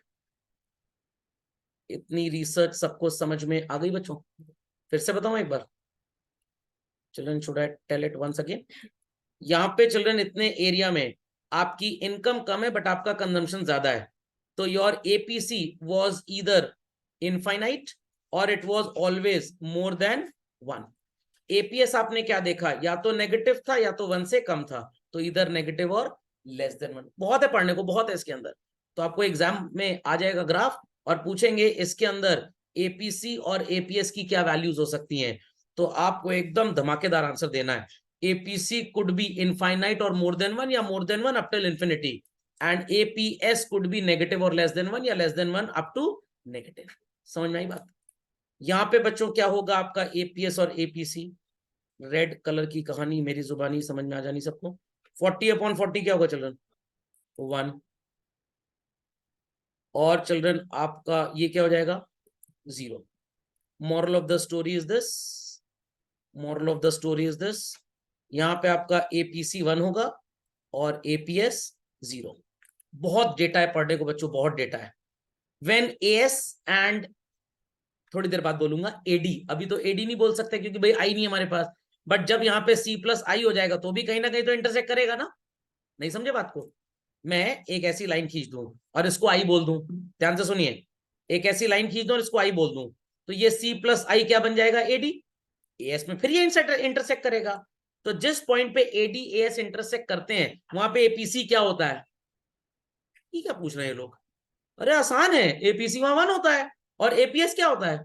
इतनी रिसर्च सबको समझ में आ गई बच्चों? फिर से बताऊं एक बार children, should I tell it once again? यहाँ पे चिल्ड्रन इतने एरिया में आपकी इनकम कम है बट आपका कंजम्पशन ज्यादा है, तो your APC was either infinite और it was always more than 1. APS आपने क्या देखा? या तो नेगेटिव था या तो 1 से कम था, तो इधर नेगेटिव और लेस देन 1. बहुत है पढ़ने को, बहुत है इसके अंदर. तो आपको एग्जाम में आ जाएगा ग्राफ और पूछेंगे इसके अंदर APC और APS की क्या वैल्यूज हो सकती हैं. तो आपको एकदम धमाकेदार आंसर देना है। एपीसी कुड बी इनफाइनाइट और मोर देन वन, या more than one up till infinity, and APS could be negative और लेस देन वन, या less than one up to negative. समझ में आई बात? यहाँ पे बच्चों क्या होगा आपका एपीएस और एपीसी, रेड कलर की कहानी मेरी जुबानी समझ में आ जानी सबको। 40/40 क्या होगा चिल्ड्रन? 1। और चिल्ड्रन आपका ये क्या हो जाएगा? 0। Moral of the story is this, moral of the story is this, यहाँ पे आपका एपीसी 1 होगा और एपीएस 0। बहुत डेटा है पढ़ने को बच्चों, बहुत डेटा है। व्हेन एएस एंड, थोड़ी देर बाद बोलूंगा एडी, अभी तो एडी नहीं बोल सकते क्योंकि भाई आई नहीं हमारे पास, बट जब यहाँ पे सी प्लस आई हो जाएगा तो भी कहीं ना कहीं तो इंटरसेक्ट करेगा ना। नहीं समझे बात को? मैं एक ऐसी लाइन खींच दूं और इसको आई बोल दूं, ध्यान से सुनिए, एक ऐसी लाइन खींच दूं और इसको आई बोल दूं, तो ये सी प्लस आई क्या बन जाएगा? एडी। एएस में फिर ये इंटरसेक्ट करेगा। तो जिस पॉइंट पे एडी एएस इंटरसेक्ट करते हैं वहां पे एपीसी क्या होता है? ये क्या पूछ रहे हैं लोग? अरे आसान है, एपीसी वहां 1 होता है और एपीएस क्या होता है?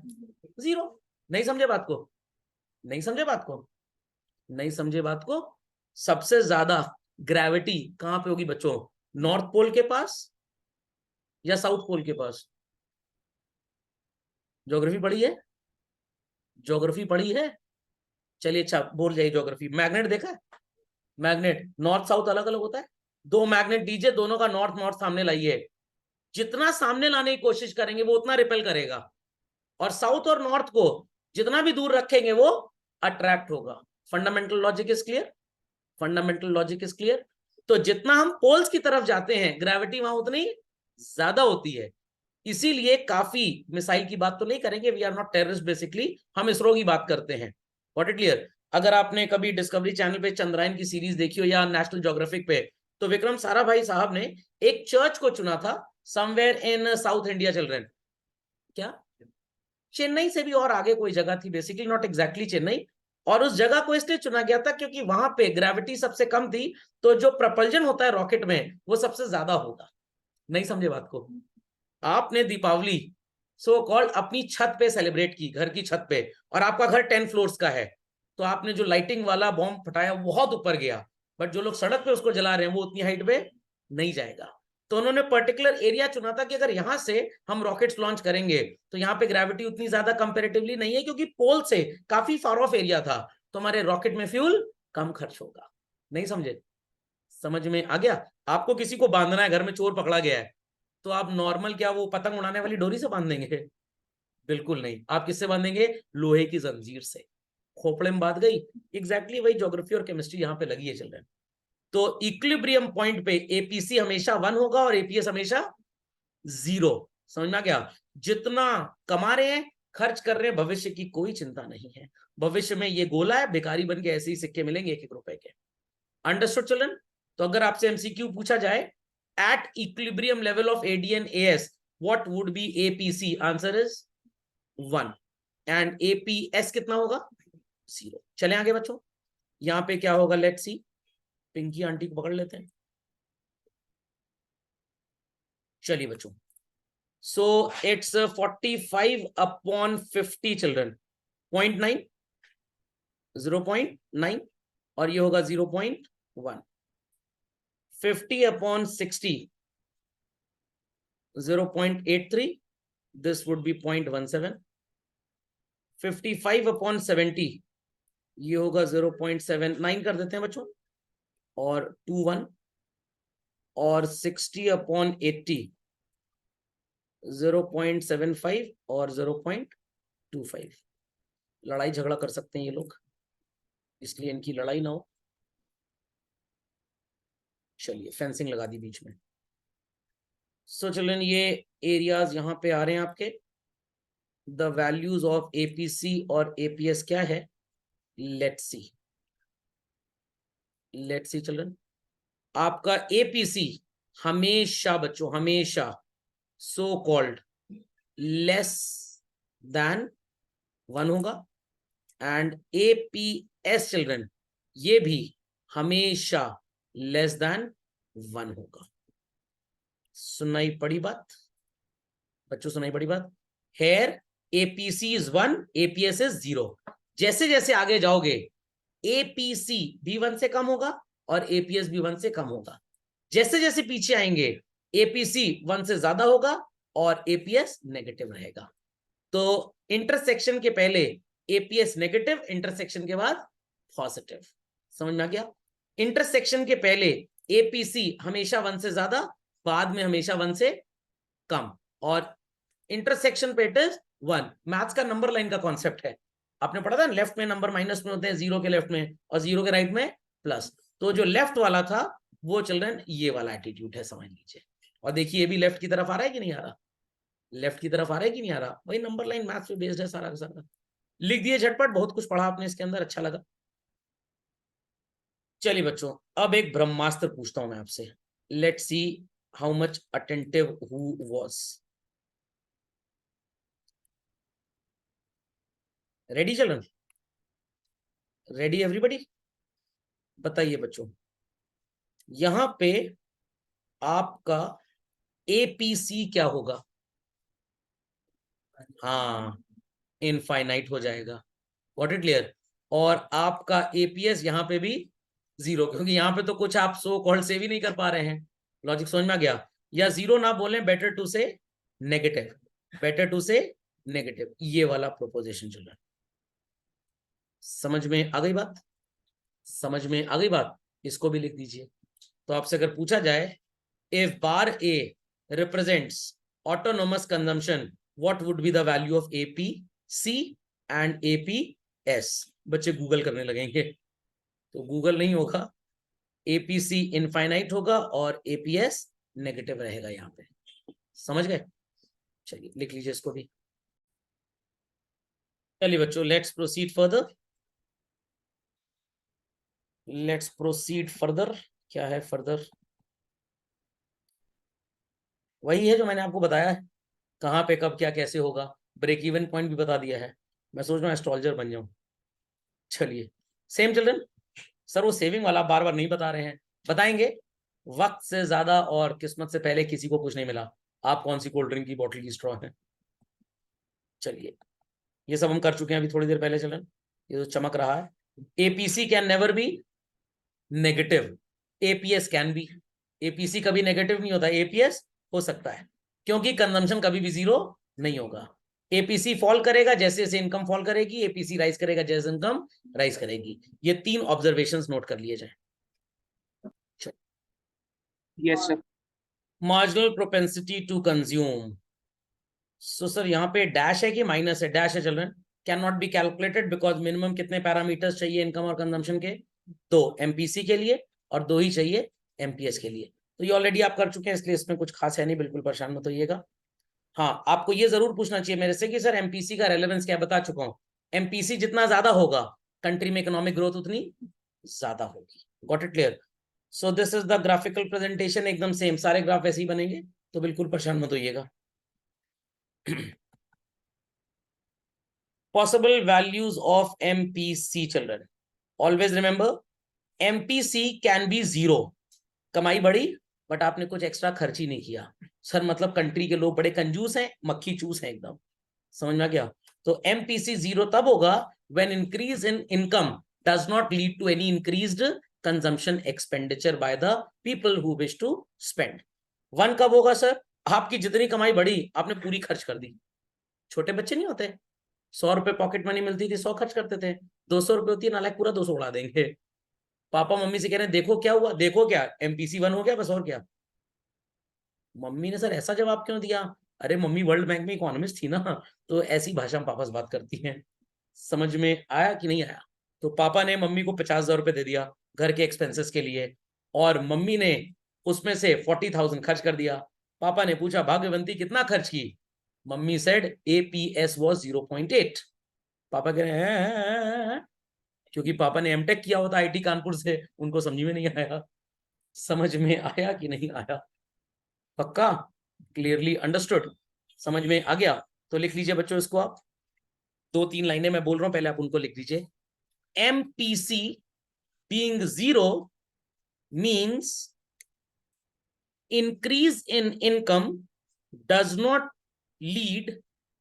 0। नहीं समझे बात को? नहीं समझे बात को? नहीं समझे बात को? सबसे ज्यादा ग्रेविटी कहां पे होगी बच्चों? नॉर्थ पोल के पास या साउथ पोल के पास? ज्योग्राफी पढ़ी है? ज्योग्राफी पढ़ी है? चलिए अच्छा बोल जाइए ज्योग्राफी। मैग्नेट देखा है? मैग्नेट नॉर्थ साउथ अलग अलग होता है। 2 मैग्नेट दीजिए, दोनों का नॉर्थ नॉर्थ सामने लाइए, जितना सामने लाने की कोशिश करेंगे वो उतना रिपेल करेगा, और साउथ और नॉर्थ को जितना भी दूर रखेंगे वो अट्रैक्ट होगा। Fundamental logic is clear? Fundamental logic is clear? तो जितना हम पोल्स की तरफ जाते हैं ग्रेविटी वहां उतनी ज्यादा होती है। इसीलिए काफी मिसाइल की बात तो नहीं करेंगे, we are not terrorist basically, हम इसरो की बात करते हैं। What it clear? अगर आपने कभी डिस्कवरी चैनल पे चंद्रयान की सीरीज देखी हो या नेशनल ज्योग्राफिक पे, तो विक्रम साराभाई साहब ने एक चर्च को चुना था somewhere in south India children. क्या? चेन्नई से भी और आगे कोई जगह थी, बेसिकली नॉट एग्जैक्टली चेन्नई। और उस जगह को इसलिए चुना गया था क्योंकि वहां पे ग्रेविटी सबसे कम थी, तो जो प्रपल्जन होता है रॉकेट में वो सबसे ज्यादा होगा। नहीं समझे बात को? आपने दीपावली सो कॉल्ड अपनी छत पे सेलिब्रेट की, घर की छत पे, और आपका घर 10 फ्लोर्स का है, तो आपने जो लाइटिंग वाला बॉम्ब फटाया बहुत ऊपर गया, बट जो लोग सड़क पे उसको जला रहे हैं वो उतनी हाइट पे नहीं जाएगा। तो उन्होंने पर्टिकुलर एरिया चुना था कि अगर यहां से हम रॉकेट्स लॉन्च करेंगे तो यहाँ पे ग्रेविटी उतनी ज्यादा कंपेरेटिवली नहीं है, क्योंकि पोल से काफी फार ऑफ एरिया था, तो हमारे रॉकेट में फ्यूल कम खर्च होगा। नहीं समझे? समझ में आ गया? आपको किसी को बांधना है, घर में चोर पकड़ा गया है, तो आप नॉर्मल क्या वो पतंग उड़ाने वाली डोरी से बांध देंगे? बिल्कुल नहीं। आप किससे बांधेंगे? लोहे की जंजीर से। खोपड़े में बात गई। एग्जैक्टली वही ज्योग्राफी और केमिस्ट्री यहाँ पे लगी है चिल्ड्रन। तो इक्विलिब्रियम पॉइंट पे एपीसी हमेशा 1 होगा और एपीएस हमेशा 0। समझ में आ गया? जितना कमा रहे हैं, खर्च कर रहे हैं, भविष्य की कोई चिंता नहीं है। भविष्य में ये गोला है, भिखारी बन के ऐसे ही सिक्के मिलेंगे 1-1 रुपए के। Understood children? तो अगर आपसे एमसीक्यू पूछा जाए at equilibrium level of AD and AS what would be APC, answer is 1, and APS कितना होगा? 0। चले आगे बच्चों, यहां पे क्या होगा? Let's see. पिंकी आंटी को पकड़ लेते हैं। चलिए बच्चों, सो इट्स 45/50 चिल्ड्रन, 0.9, 0.9, और ये होगा 0.1। 50/60, 0.83, this would be 0.17। 55/70 ये होगा 0.79 कर देते हैं बच्चों, और 21, और 60/80 0.75 और 0.25। लड़ाई झगड़ा कर सकते हैं ये लोग, इसलिए इनकी लड़ाई ना हो। चलिए फेंसिंग लगा दी बीच में। सो चिल्ड्रन, ये एरियाज यहाँ पे आ रहे हैं आपके। द वैल्यूज ऑफ एपीसी और एपीएस क्या है? Let's see, let's see children. आपका एपीसी हमेशा बच्चों, हमेशा सो कॉल्ड लेस देन 1 होगा, एंड एपीएस चिल्ड्रन ये भी हमेशा लेस देन 1 होगा। सुनाई पड़ी बात बच्चों? सुनाई पड़ी बात? Here APC is 1, APS is 0। जैसे जैसे आगे जाओगे एपीसी भी 1 से कम होगा और एपीएस भी 1 से कम होगा। जैसे जैसे पीछे आएंगे एपीसी 1 से ज्यादा होगा और एपीएस नेगेटिव रहेगा। तो इंटरसेक्शन के पहले एपीएस नेगेटिव, इंटरसेक्शन के बाद पॉजिटिव। समझ में आ गया? इंटरसेक्शन के पहले एपीसी हमेशा 1 से ज्यादा, बाद में हमेशा 1 से कम, और इंटरसेक्शन पे इट इज 1। मैथ्स का नंबर लाइन का कॉन्सेप्ट है, आपने पढ़ा था, लेफ्ट में नंबर माइनस में होते हैं, जीरो के लेफ्ट में और जीरो के राइट में प्लस। तो जो लेफ्ट वाला था वो चिल्ड्रन ये वाला एटीट्यूड है, समझ लीजिए। और देखिए ये भी लेफ्ट की तरफ आ रहा है कि नहीं आ रहा, लेफ्ट की तरफ आ रहा है कि नहीं आ रहा, वही नंबर लाइन मैथ्स पे बेस्ड है सारा का सारा। लिख दिए झटपट, बहुत कुछ पढ़ा आपने इसके अंदर, अच्छा लगा। चलिए बच्चों, अब एक ब्रह्मास्त्र पूछता हूं मैं आपसे। Let's see how much attentive who was. Ready children? Ready everybody? बताइए बच्चों, यहां पे आपका एपीसी क्या होगा? हाँ, इनफाइनाइट हो जाएगा। What it clear? और आपका एपीएस यहां पे भी 0, क्योंकि यहां पे तो कुछ आप सो कॉल्ड से भी नहीं कर पा रहे हैं। लॉजिक समझ में आ गया? या 0 ना बोलें, बेटर टू से नेगेटिव, बेटर टू से नेगेटिव, ये वाला प्रोपोजिशन चल रहा है। समझ में आ गई बात? समझ में आ गई बात? इसको भी लिख दीजिए। तो आपसे अगर पूछा जाए if bar A represents autonomous consumption, what would be the value of APC and APS? बच्चे गूगल करने लगेंगे, तो गूगल नहीं होगा, APC इनफाइनाइट होगा और APS नेगेटिव रहेगा यहाँ पे। समझ गए? चलिए लिख लीजिए इसको भी। चलिए बच्चों, let's proceed further, let's proceed further. क्या है फर्दर? वही है जो मैंने आपको बताया है, कहाँ पे कब क्या कैसे होगा, ब्रेक इवन पॉइंट भी बता दिया है। मैं सोच रहा हूँ एस्ट्रोलॉजर बन जाऊं। चलिए, सेम चिल्ड्रन। सर वो सेविंग वाला बार बार नहीं बता रहे हैं, बताएंगे। वक्त से ज्यादा और किस्मत से पहले किसी को कुछ नहीं मिला। आप कौन सी कोल्ड ड्रिंक की बोतल की स्ट्रॉ है? चलिए, ये सब हम कर चुके हैं अभी थोड़ी देर पहले चिल्ड्रन। ये तो चमक रहा है। APC can never be negative, APS can be. APC कभी नेगेटिव नहीं होता, एपीएस हो सकता है, क्योंकि कंजम्पशन कभी भी 0 नहीं होगा। एपीसी फॉल करेगा जैसे जैसे इनकम फॉल करेगी, एपीसी राइज करेगा जैसे इनकम राइज करेगी। ये 3 ऑब्जर्वेशंस नोट कर लिए जाए।
Yes sir.
Marginal propensity to consume. So sir यहाँ पे डैश है कि माइनस है? डैश है children. Can not be calculated because minimum कितने पैरामीटर्स चाहिए इनकम और कंजम्पशन के? 2 एमपीसी के लिए और 2 ही चाहिए एमपीएस के लिए। तो ये ऑलरेडी आप कर चुके हैं, इसलिए इसमें कुछ खास है नहीं, बिल्कुल परेशान मत होइएगा। हाँ, आपको ये जरूर पूछना चाहिए मेरे से कि सर एमपीसी का रेलेवेंस क्या, बता चुका हूँ। एमपीसी जितना ज्यादा होगा कंट्री में इकोनॉमिक ग्रोथ उतनी ज्यादा होगी। Got it clear? So this is the graphical presentation, एकदम सेम सारे ग्राफ ऐसे ही बनेंगे, तो बिल्कुल परेशान मत होइएगा। Possible values of MPC children. Always remember, MPC can be 0. कमाई बढ़ी बट आपने कुछ एक्स्ट्रा खर्च ही नहीं किया। सर मतलब कंट्री के लोग बड़े कंजूस हैं, मक्खी चूस हैं एकदम। समझ में आ गया? तो MPC 0 तब होगा when increase in income does not lead to any increased consumption expenditure by the people who wish to spend. 1 कब होगा सर? आपकी जितनी कमाई बढ़ी आपने पूरी खर्च कर दी। छोटे बच्चे नहीं होते, 100 रुपए पॉकेट मनी मिलती थी, 100 खर्च करते थे। 200 रुपए होती है, नालायक पूरा 200 उड़ा देंगे। पापा मम्मी से कह रहे हैं देखो क्या हुआ, देखो क्या एमपीसी 1 हो गया बस, और क्या। मम्मी ने सर ऐसा जवाब क्यों दिया? अरे मम्मी वर्ल्ड बैंक में इकोनॉमिस्ट थी ना, तो ऐसी भाषा में पापा से बात करती हैं। समझ में आया कि नहीं आया? तो पापा ने मम्मी को 50,000 रुपए दे दिया घर के एक्सपेंसेस के लिए, और मम्मी ने उसमें से 40,000 खर्च कर दिया। पापा ने पूछा भाग्यवंती कितना खर्च की? Mummy said APS was 0.8। पापा कह रहे हैं, क्योंकि पापा ने एमटेक किया होता आईटी कानपुर से, उनको समझ में नहीं आया। समझ में आया कि नहीं आया? पक्का? Clearly understood? समझ में आ गया? तो लिख लीजिए बच्चों इसको आप, 2-3 लाइनें मैं बोल रहा हूं, पहले आप उनको लिख दीजिए। MPC being 0 means increase in income does not lead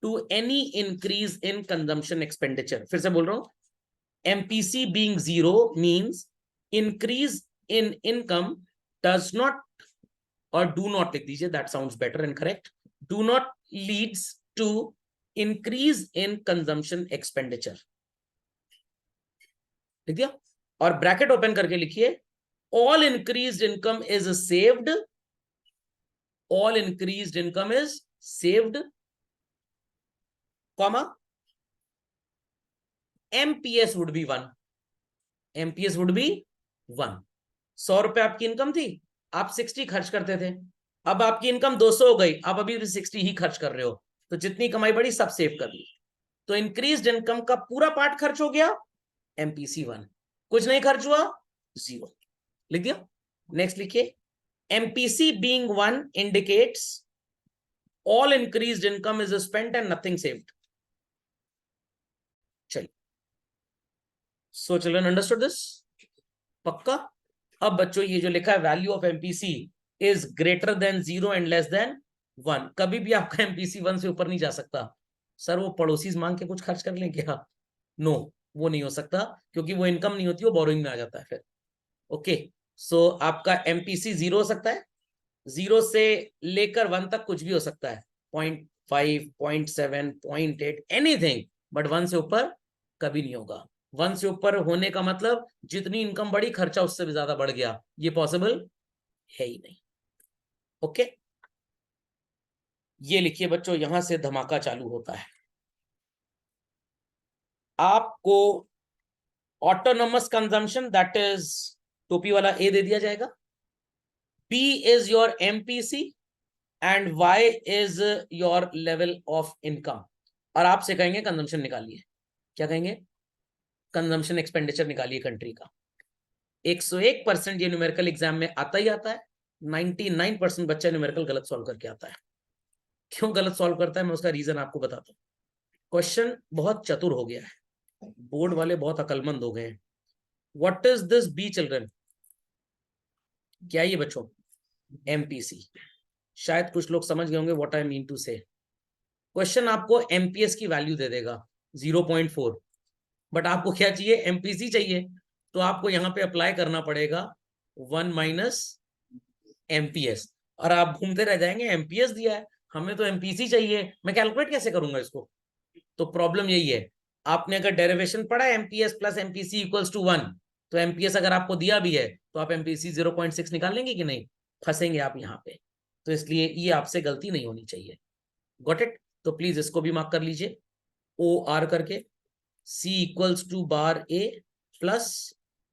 to any increase in consumption expenditure. फिर से बोल रहा हूं, MPC being 0 means increase in income does not, or do not लिख दीजिए, that sounds better and correct, do not leads to increase in consumption expenditure. लिख दिया, और ब्रैकेट ओपन करके लिखिए all increased income is saved, all increased income is saved, comma MPS would be 1, MPS would be 1. 100 रुपए आपकी इनकम थी, आप 60 खर्च करते थे, अब आपकी इनकम 200 हो गई, आप अभी भी 60 ही खर्च कर रहे हो, तो जितनी कमाई बढ़ी सब सेव कर ली, तो इंक्रीज्ड इनकम का पूरा पार्ट खर्च हो गया, MPC 1, कुछ नहीं खर्च हुआ 0, लिख दिया। नेक्स्ट लिखिए MPC being 1 indicates all increased income is spent and nothing saved. चलिए, so children understood this? पक्का? अब बच्चों ये जो लिखा है value of MPC is greater than 0 and less than 1, कभी भी आपका MPC 1 से ऊपर नहीं जा सकता। सर वो पड़ोसी मांग के कुछ खर्च कर लें क्या? नो, वो नहीं हो सकता, क्योंकि वो इनकम नहीं होती, वो बोरोइंग में आ जाता है फिर। ओके, सो आपका MPC 0 हो सकता है, 0 से लेकर 1 तक कुछ भी हो सकता है, 0.5, 0.7, 0.8, एनीथिंग, बट 1 से ऊपर कभी नहीं होगा। 1 से ऊपर होने का मतलब जितनी इनकम बढ़ी खर्चा उससे भी ज्यादा बढ़ गया, ये पॉसिबल है ही नहीं। ओके, ये लिखिए बच्चों, यहां से धमाका चालू होता है। आपको ऑटोनोमस कंजम्पशन, दैट इज टोपी वाला ए दे दिया जाएगा, P is your MPC and Y is your level of income, और आपसे कहेंगे कंजम्पशन निकालिए। क्या कहेंगे? कंजम्पशन एक्सपेंडिचर निकालिए कंट्री का। 101% ये न्यूमेरिकल एग्जाम में आता ही आता है, 99% बच्चा न्यूमेरिकल गलत सॉल्व करके आता है। क्यों गलत सॉल्व करता है मैं उसका रीजन आपको बताता हूँ। क्वेश्चन बहुत चतुर हो गया है, बोर्ड वाले बहुत अकलमंद हो गए हैं। What is this B children? क्या ये बच्चों? MPC। शायद कुछ लोग समझ गए होंगे व्हाट आई मीन टू से। क्वेश्चन आपको MPS की वैल्यू दे देगा 0.4, बट आपको क्या चाहिए? MPC चाहिए, तो आपको यहां पे अप्लाई करना पड़ेगा 1 माइनस MPS, और आप घूमते रह जाएंगे, MPS दिया है, हमें तो MPC चाहिए, मैं कैलकुलेट कैसे करूंगा इसको? तो प्रॉब्लम यही है, आपने अगर डेरिवेशन पढ़ा है MPS plus MPC equals to 1, तो MPS अगर आपको दिया भी है तो आप MPC 0.6 निकाल लेंगे कि नहीं? फंसेंगे आप यहाँ पे, तो इसलिए ये आपसे गलती नहीं होनी चाहिए। Got it? तो प्लीज इसको भी मार्क कर लीजिए OR करके, C equals to bar A plus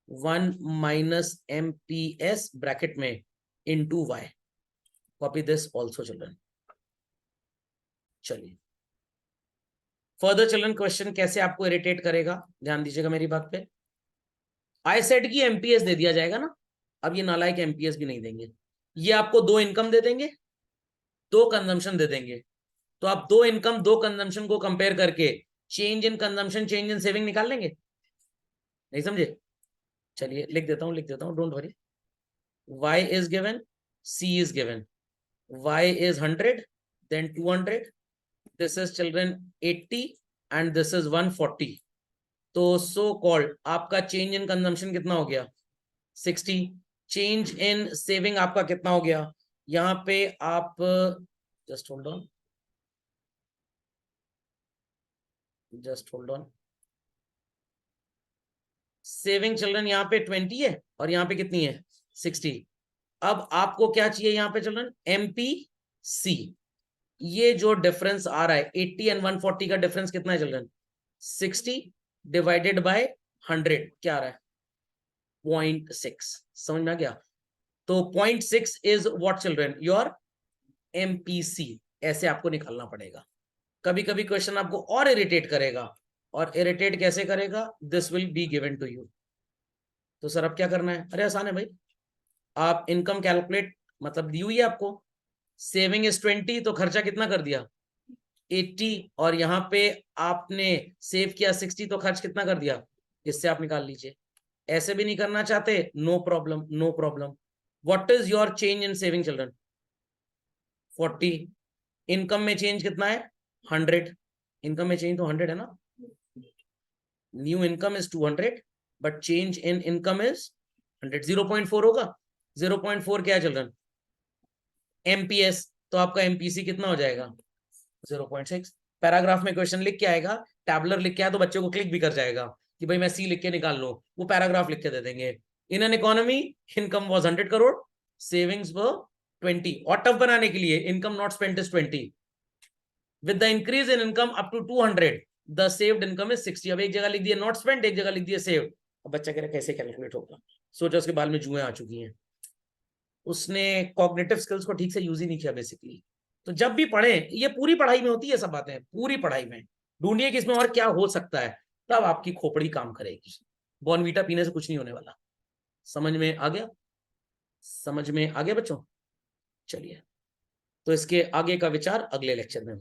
1 minus MPS bracket में into Y। Copy this also children. चलिए, फर्दर चिल्ड्रन क्वेश्चन कैसे आपको इरिटेट करेगा, ध्यान दीजिएगा मेरी बात पे। आई सेड की MPS दे दिया जाएगा ना, अब ये नालायक MPS भी नहीं देंगे, ये आपको 2 इनकम दे देंगे, 2 कंजम्पशन दे देंगे, तो आप 2 इनकम 2 कंजम्पशन को कंपेयर करके change in consumption change in saving निकाल लेंगे। नहीं समझे? चलिए लिख देता हूं, don't worry. Y is given, C is given, Y is 100, then 200, this is children 80 and this is 140, तो सो कॉल्ड आपका चेंज इन कंजम्पशन कितना हो गया? 60। चेंज इन सेविंग आपका कितना हो गया? यहाँ पे आप just hold on, saving children यहाँ पे 20 है और यहाँ पे कितनी है? 60। अब आपको क्या चाहिए यहाँ पे चिल्ड्रन? MPC। ये जो डिफरेंस आ रहा है 80 एंड 140 का डिफरेंस कितना है चिल्ड्रन? 60 डिवाइडेड बाय 100 क्या आ रहा है? 0.6। समझ में आ गया? तो 0.6 is what children? Your MPC। ऐसे आपको निकालना पड़ेगा। कभी कभी क्वेश्चन आपको और इरिटेट करेगा, और इरिटेट कैसे करेगा? This will be given to you. तो सर अब क्या करना है? अरे आसान है भाई, आप इनकम कैलकुलेट, मतलब दी हुई है आपको, सेविंग इज 20, तो खर्चा कितना कर दिया? 80, और यहाँ पे आपने सेव किया 60, तो खर्च कितना कर दिया? इससे आप निकाल लीजिए। ऐसे भी नहीं करना चाहते, no problem, no problem. What is your change in saving children? 40। Income में चेंज कितना है? 100। इनकम में चेंज तो 100 है ना, new income is 200 but change in income is 100, 0.4 होगा। 0.4 क्या चल रहा है, एमपीएस, तो आपका एमपीसी कितना हो जाएगा 0.6। पैराग्राफ में क्वेश्चन लिख के आएगा, टैबलर लिख के आया तो बच्चों को क्लिक भी कर जाएगा कि भाई मैं सी लिख के निकाल लो, वो पैराग्राफ लिख के दे देंगे। In an economy income was 100 crore, savings were 20। और टफ बनाने के लिए income not spent is 20, with the increase in income up to 200 the saved income is 60। अब एक जगह लिख दिया नॉट स्पेंट, एक जगह लिख दिया सेव। अब बच्चा कह रहा है कैसे कैलकुलेट होगा, सोचा उसके बाल में जुएं आ चुकी हैं, उसने कॉग्निटिव स्किल्स को ठीक से यूज ही नहीं किया बेसिकली। तो जब भी पढ़ें, ये पूरी पढ़ाई में होती है सब बातें, पूरी पढ़ाई में ढूंढिए कि इसमें और क्या हो सकता है, तब आपकी खोपड़ी काम करेगी। बॉर्नवीटा पीने से कुछ नहीं होने वाला। समझ में आ गया, समझ में आ गया बच्चों? चलिए, तो इसके आगे का विचार अगले लेक्चर में।